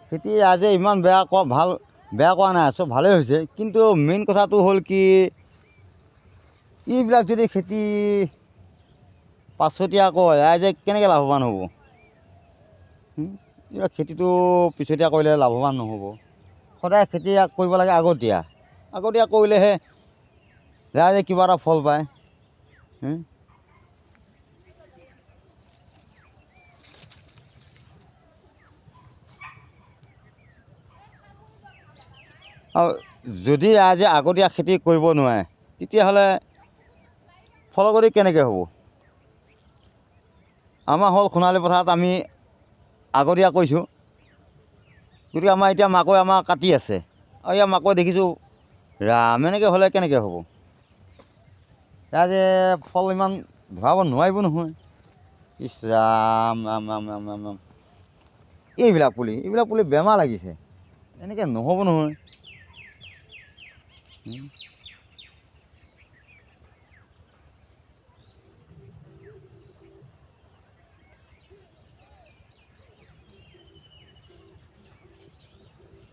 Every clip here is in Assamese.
খেতি আজি ইমান বেয়া কৰা নাই, চব ভালেই হৈছে। কিন্তু মেইন কথাটো হ'ল কি, এইবিলাক যদি খেতি পাছতীয়াকৈ ৰাইজে কেনেকৈ লাভৱান হ'ব? এইবিলাক খেতিটো পিছতীয়া কৰিলে লাভৱান নহ'ব। সদায় খেতি কৰিব লাগে আগতীয়া কৰিলেহে ৰাইজে কিবা এটা ফল পায়। আৰু যদি ৰাইজে আগতীয়া খেতি কৰিব নোৱাৰে, তেতিয়াহ'লে ফলগতি কেনেকৈ হ'ব? আমাৰ হ'ল সোণালী পথাৰত আমি আগতীয়া কৰিছোঁ, গতিকে আমাৰ এতিয়া মাকৈ কাটি আছে, আৰু ইয়াৰ মাকৈ দেখিছোঁ ৰাম, এনেকৈ হ'লে কেনেকৈ হ'ব? ৰাইজে ফল ইমান ভৰাব নোৱাৰিব নহয়। ইছ ৰাম ৰাম ৰাম ৰাম ৰাম ৰাম, এইবিলাক পুলি বেমাৰ লাগিছে, এনেকৈ নহ'ব নহয়।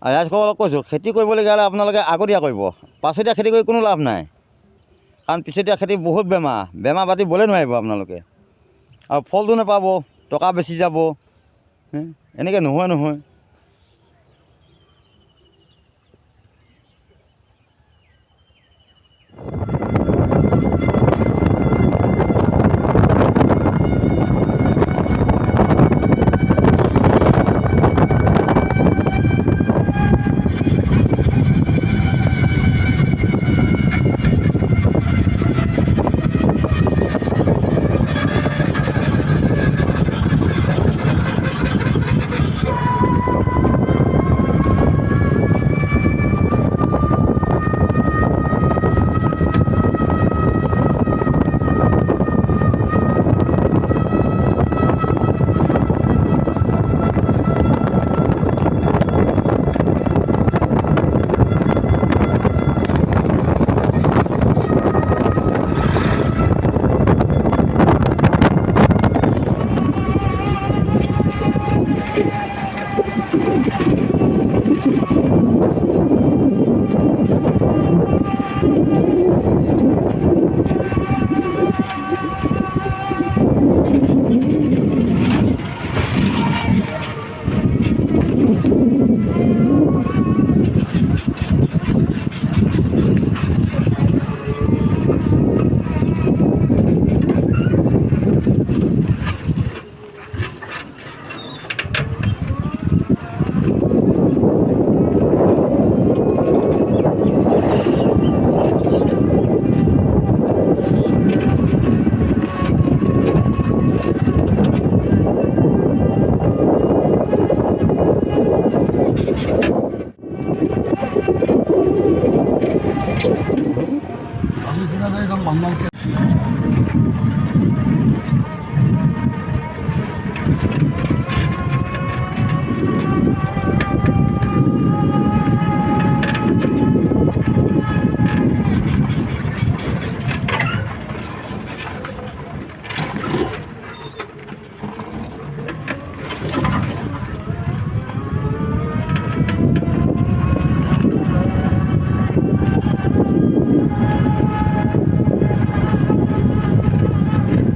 ৰাইজসকলক কৈছোঁ, খেতি কৰিবলগীয়া হ'লে আপোনালোকে আগতীয়া কৰিব, পাছতীয়া খেতি কৰি কোনো লাভ নাই। কাৰণ পিছতীয়া খেতি বহুত বেমাৰ পাতি বলে নোৱাৰিব আপোনালোকে, আৰু ফলটো নাপাব, টকা বেচি যাব, এনেকৈ নহয়। আমি সেখানে